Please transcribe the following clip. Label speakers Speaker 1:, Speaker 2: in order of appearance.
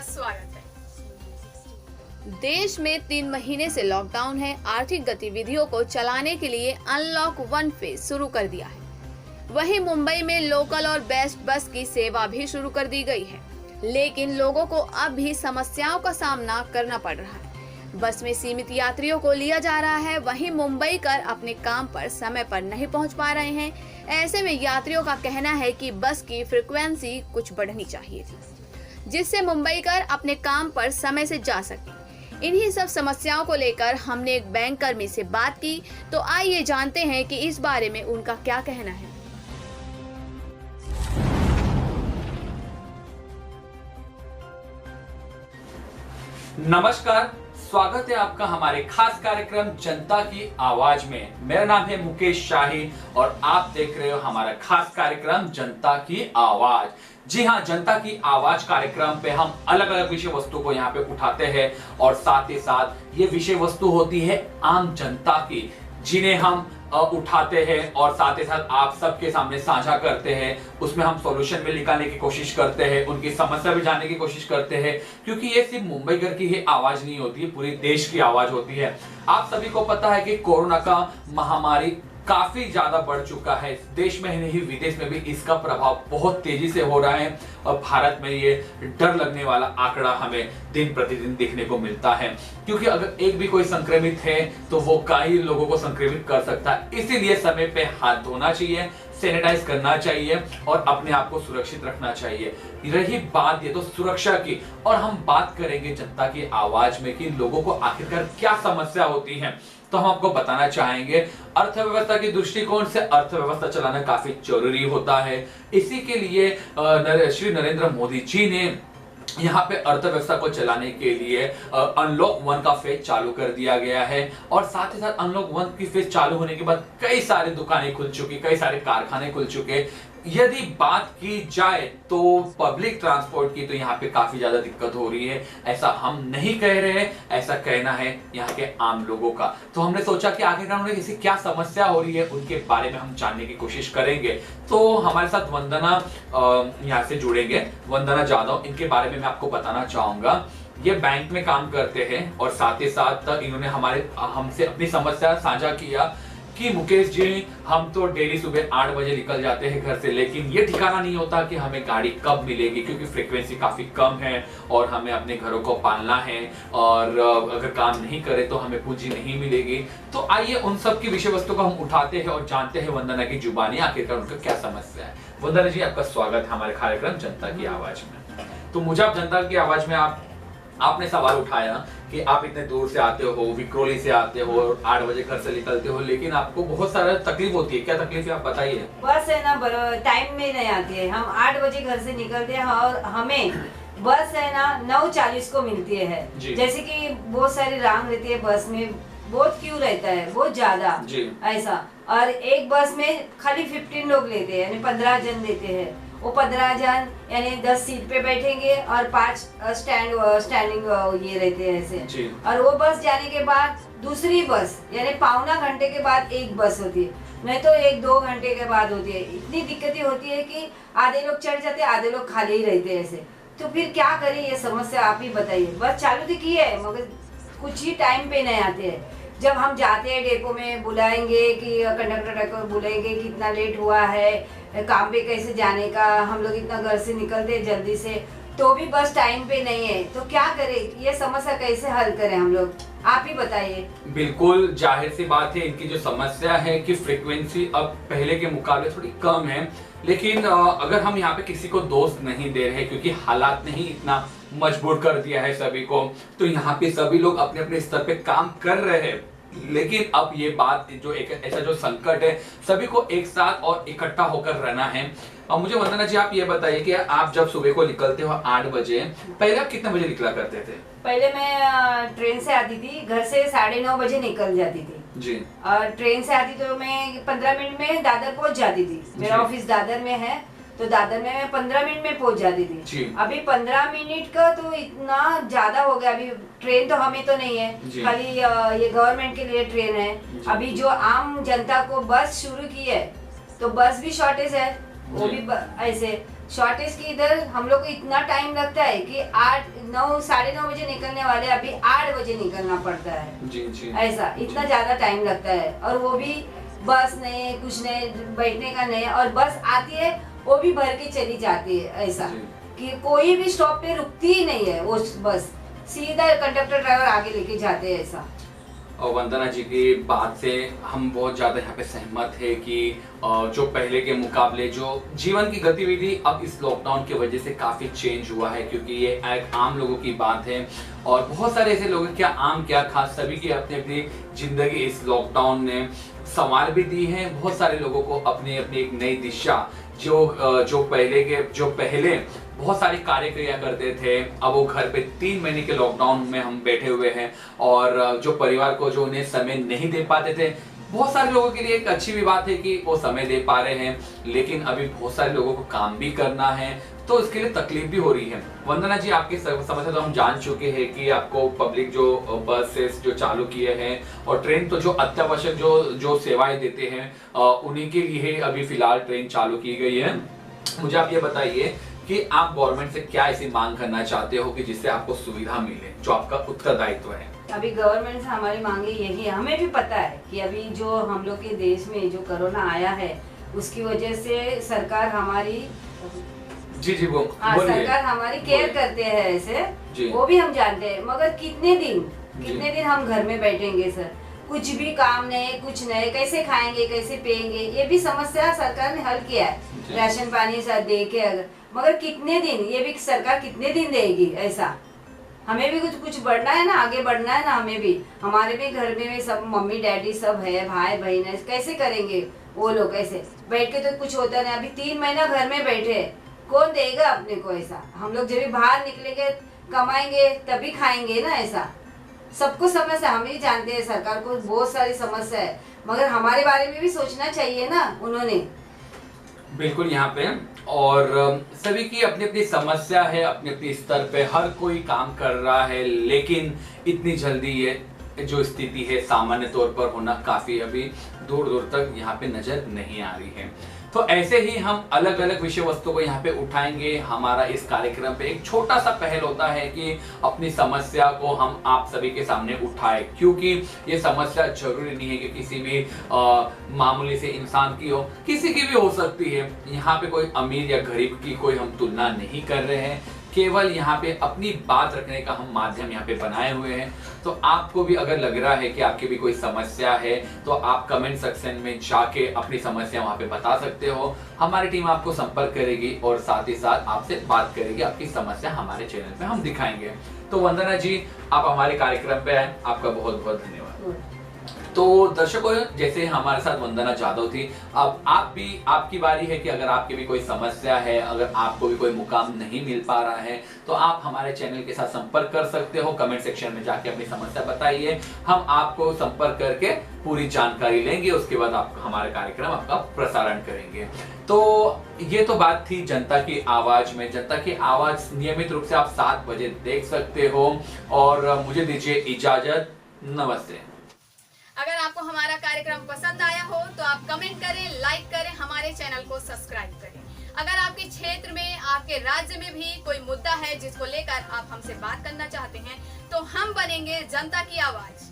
Speaker 1: स्वागत है।
Speaker 2: देश में 3 महीने से लॉकडाउन है। आर्थिक गतिविधियों को चलाने के लिए अनलॉक 1 फेज शुरू कर दिया है। वहीं मुंबई में लोकल और बेस्ट बस की सेवा भी शुरू कर दी गई है, लेकिन लोगों को अब भी समस्याओं का सामना करना पड़ रहा है। बस में सीमित यात्रियों को लिया जा रहा है। वहीं मुंबई कर अपने काम पर समय पर नहीं पहुंच पा रहे हैं। ऐसे में यात्रियों का कहना है कि बस की फ्रीक्वेंसी कुछ बढ़नी चाहिए थी, जिससे मुंबई कर अपने काम पर समय से जा सके। इन्हीं सब समस्याओं को लेकर हमने एक बैंक कर्मी से बात की, तो आइए जानते हैं कि इस बारे में उनका क्या कहना है।
Speaker 3: नमस्कार, स्वागत है आपका हमारे खास कार्यक्रम जनता की आवाज में। मेरा नाम है मुकेश शाही और आप देख रहे हो हमारा खास कार्यक्रम जनता की आवाज। जी हाँ, जनता की आवाज कार्यक्रम पे हम अलग अलग विषय वस्तु को यहाँ पे उठाते हैं और साथ ही साथ ये विषय वस्तु होती है आम जनता की, जिन्हें हम उठाते हैं और साथ ही साथ आप सबके सामने साझा करते हैं। उसमें हम सॉल्यूशन भी निकालने की कोशिश करते हैं, उनकी समस्या भी जानने की कोशिश करते हैं, क्योंकि ये सिर्फ मुंबईकर की ही आवाज नहीं होती है, पूरे देश की आवाज होती है। आप सभी को पता है कि कोरोना का महामारी काफी ज्यादा बढ़ चुका है। देश में ही नहीं, विदेश में भी इसका प्रभाव बहुत तेजी से हो रहा है और भारत में ये डर लगने वाला आंकड़ा हमें दिन प्रतिदिन देखने को मिलता है, क्योंकि अगर एक भी कोई संक्रमित है तो वो कई लोगों को संक्रमित कर सकता है। इसीलिए समय पे हाथ धोना चाहिए, सैनिटाइज करना चाहिए और अपने आप को सुरक्षित रखना चाहिए। रही बात ये तो सुरक्षा की, और हम बात करेंगे जनता की आवाज में कि लोगों को आखिरकार क्या समस्या होती है, तो हम आपको बताना चाहेंगे अर्थव्यवस्था के दृष्टिकोण से अर्थव्यवस्था चलाना काफी जरूरी होता है। इसी के लिए श्री नरेंद्र मोदी जी ने यहाँ पे अर्थव्यवस्था को चलाने के लिए अनलॉक 1 का फेज चालू कर दिया गया है और साथ ही साथ अनलॉक 1 की फेज चालू होने के बाद कई सारी दुकानें खुल चुकी, कई सारे कारखाने खुल चुके। यदि बात की जाए तो पब्लिक ट्रांसपोर्ट की तो यहाँ पे काफी ज्यादा दिक्कत हो रही है। ऐसा हम नहीं कह रहे हैं, ऐसा कहना है यहाँ के आम लोगों का। तो हमने सोचा कि आखिरकार उन्हें किसी क्या समस्या हो रही है उनके बारे में हम जानने की कोशिश करेंगे। तो हमारे साथ वंदना यहाँ से जुड़ेंगे, वंदना जाधव। इनके बारे में मैं आपको बताना चाहूंगा। ये बैंक में काम करते हैं और साथ ही साथ इन्होंने हमसे अपनी समस्या साझा किया कि मुकेश जी, हम तो डेली सुबह 8 बजे निकल जाते हैं घर से, लेकिन ये ठिकाना नहीं होता कि हमें गाड़ी कब मिलेगी, क्योंकि फ्रीक्वेंसी काफी कम है और हमें अपने घरों को पालना है और अगर काम नहीं करे तो हमें पूंजी नहीं मिलेगी। तो आइए उन सब की विषय वस्तु को हम उठाते हैं और जानते हैं वंदना की जुबानी आखिरकार उनका क्या समस्या है। वंदना जी, आपका स्वागत है हमारे कार्यक्रम जनता की आवाज में। तो मुझे आप जनता की आवाज में आपने सवाल उठाया कि आप इतने दूर से आते हो, विक्रोली से आते हो, 8 बजे घर से निकलते हो, लेकिन आपको बहुत सारा तकलीफ होती है। क्या तकलीफ है आप बताइए।
Speaker 4: बस है ना, टाइम में नहीं आती है। हम 8 बजे घर से निकलते हैं और हमें बस है ना 9:40 को मिलती है। जैसे कि बहुत सारी राम रहती है बस में, बहुत क्यू रहता है, बहुत ज्यादा ऐसा। और एक बस में खाली 15 लोग लेते हैं, यानी 15 जन लेते हैं। वो 15 जन यानी 10 सीट पे बैठेंगे और 5 स्टैंडिंग ये रहते हैं ऐसे। और वो बस जाने के बाद दूसरी बस यानी पौना घंटे के बाद एक बस होती है, नहीं तो 1-2 घंटे के बाद होती है। इतनी दिक्कतें होती है कि आधे लोग चढ़ जाते हैं, आधे लोग खाली ही रहते हैं ऐसे। तो फिर क्या करें, ये समस्या आप ही बताइए। बस चालू तो की है मगर कुछ ही टाइम पे नहीं आते हैं। जब हम जाते हैं डेपो में, बुलाएंगे कि कंडक्टर को बुलाएंगे कि इतना लेट हुआ है, काम पे कैसे जाने का, हम लोग इतना घर से निकलते हैं जल्दी से, तो भी बस टाइम पे नहीं है। तो क्या करें, ये समस्या कैसे हल करें हम लोग, आप ही बताइए।
Speaker 3: बिल्कुल जाहिर सी बात है, इनकी जो समस्या है कि फ्रीक्वेंसी अब पहले के मुकाबले थोड़ी कम है, लेकिन अगर हम यहाँ पे किसी को दोष नहीं दे रहे, क्योंकि हालात ने ही इतना मजबूर कर दिया है सभी को, तो यहाँ पे सभी लोग अपने अपने स्तर पे काम कर रहे हैं। लेकिन अब ये बात जो एक ऐसा जो संकट है, सभी को एक साथ और इकट्ठा होकर रहना है। और मुझे वंदना जी, आप ये बताइए कि आप जब सुबह को निकलते हो 8 बजे, पहले आप कितने बजे निकला करते थे?
Speaker 4: पहले मैं ट्रेन से आती थी, घर से 9:30 बजे निकल जाती थी
Speaker 3: जी।
Speaker 4: और ट्रेन से आती तो मैं 15 मिनट में दादर पहुंच जाती थी। मेरा ऑफिस दादर में है, तो दादर में मैं 15 मिनट में पहुंच जाती थी। अभी 15 मिनट का तो इतना ज्यादा हो गया। अभी ट्रेन तो हमें तो नहीं है, खाली ये गवर्नमेंट के लिए ट्रेन है। अभी जो आम जनता को बस शुरू की है, तो बस भी शॉर्टेज है, वो भी ऐसे। शॉर्टेज की इधर हम लोग को इतना टाइम लगता है कि 8-9 साढ़े 9 बजे निकलने वाले अभी 8 बजे निकलना पड़ता है।
Speaker 3: जी जी
Speaker 4: ऐसा इतना ज्यादा टाइम लगता है, और वो भी बस नहीं, कुछ नहीं, बैठने का नहीं, और बस आती है वो भी भर के चली जाती है। ऐसा कि कोई भी स्टॉप पे रुकती ही नहीं है वो बस, सीधा कंडक्टर ड्राइवर आगे लेके जाते हैं। ऐसा
Speaker 3: और वंदना जी की बात से हम बहुत ज़्यादा यहाँ पे सहमत है कि जो पहले के मुकाबले जो जीवन की गतिविधि अब इस लॉकडाउन की वजह से काफ़ी चेंज हुआ है, क्योंकि ये एक आम लोगों की बात है और बहुत सारे ऐसे लोग, क्या आम क्या खास, सभी की अपनी अपनी जिंदगी इस लॉकडाउन ने संवार भी दी है। बहुत सारे लोगों को अपनी अपनी एक नई दिशा, जो पहले बहुत सारे कार्य किया करते थे, अब वो घर पे 3 महीने के लॉकडाउन में हम बैठे हुए हैं, और जो परिवार को जो उन्हें समय नहीं दे पाते थे, बहुत सारे लोगों के लिए एक अच्छी भी बात है कि वो समय दे पा रहे हैं, लेकिन अभी बहुत सारे लोगों को काम भी करना है, तो इसके लिए तकलीफ भी हो रही है। वंदना जी, आपकी समस्या तो हम जान चुके हैं कि आपको पब्लिक जो बसेस जो चालू किए हैं और ट्रेन तो जो अत्यावश्यक जो सेवाएं देते हैं उन्हीं के लिए अभी फिलहाल ट्रेन चालू की गई है। मुझे आप ये बताइए कि आप गवर्नमेंट से क्या ऐसी मांग करना चाहते हो कि जिससे आपको सुविधा मिले, जो आपका उत्तरदायित्व है?
Speaker 4: अभी गवर्नमेंट से हमारी मांगे यही है। हमें भी पता है कि अभी जो हम लोग के देश में जो कोरोना आया है उसकी वजह से सरकार हमारी
Speaker 3: जी बोलिए।
Speaker 4: सरकार हमारी केयर करते हैं ऐसे, वो भी हम जानते हैं, मगर कितने दिन हम घर में बैठेंगे सर? कुछ भी काम नहीं, कुछ नहीं, कैसे खाएंगे, कैसे पिएंगे? ये भी समस्या सरकार ने हल किया है, राशन पानी सब दे के, अगर मगर कितने दिन, ये भी सरकार कितने दिन देगी? ऐसा हमें भी कुछ बढ़ना है ना, आगे बढ़ना है ना हमें भी। हमारे भी घर में सब मम्मी डैडी सब है, भाई बहन है, कैसे करेंगे वो लोग? ऐसे बैठ के तो कुछ होता नहीं। अभी 3 महीना घर में बैठे, कौन देगा अपने को? ऐसा हम लोग जब भी बाहर निकलेंगे, कमाएंगे, तभी खाएंगे ना। ऐसा सबको समस्या, हम ही जानते हैं, सरकार को बहुत सारी समस्या है, मगर हमारे बारे में भी सोचना चाहिए ना उन्होंने।
Speaker 3: बिल्कुल, यहाँ पे और सभी की अपनी अपनी समस्या है, अपने अपने स्तर पे हर कोई काम कर रहा है, लेकिन इतनी जल्दी ये जो स्थिति है सामान्य तौर पर होना काफी अभी दूर दूर तक यहाँ पे नजर नहीं आ रही है। तो ऐसे ही हम अलग अलग विषय वस्तु को यहाँ पे उठाएंगे। हमारा इस कार्यक्रम पे एक छोटा सा पहल होता है कि अपनी समस्या को हम आप सभी के सामने उठाएं, क्योंकि ये समस्या जरूरी नहीं है कि किसी भी मामूली से इंसान की हो, किसी की भी हो सकती है। यहाँ पे कोई अमीर या गरीब की कोई हम तुलना नहीं कर रहे हैं, केवल यहाँ पे अपनी बात रखने का हम माध्यम यहाँ पे बनाए हुए हैं। तो आपको भी अगर लग रहा है कि आपकी भी कोई समस्या है तो आप कमेंट सेक्शन में जाके अपनी समस्या वहाँ पे बता सकते हो। हमारी टीम आपको संपर्क करेगी और साथ ही साथ आपसे बात करेगी, आपकी समस्या हमारे चैनल पे हम दिखाएंगे। तो वंदना जी, आप हमारे कार्यक्रम पे आए, आपका बहुत बहुत धन्यवाद। तो दर्शकों, जैसे हमारे साथ वंदना जाधव थी, अब आपकी बारी है कि अगर आपकी भी कोई समस्या है, अगर आपको भी कोई मुकाम नहीं मिल पा रहा है, तो आप हमारे चैनल के साथ संपर्क कर सकते हो। कमेंट सेक्शन में जाके अपनी समस्या बताइए, हम आपको संपर्क करके पूरी जानकारी लेंगे, उसके बाद आप हमारे कार्यक्रम आपका प्रसारण करेंगे। तो ये तो बात थी जनता की आवाज में। जनता की आवाज नियमित रूप से आप 7 बजे देख सकते हो, और मुझे दीजिए इजाजत, नमस्ते।
Speaker 2: अगर आपको हमारा कार्यक्रम पसंद आया हो तो आप कमेंट करें, लाइक करें, हमारे चैनल को सब्सक्राइब करें। अगर आपके क्षेत्र में, आपके राज्य में भी कोई मुद्दा है जिसको लेकर आप हमसे बात करना चाहते हैं, तो हम बनेंगे जनता की आवाज।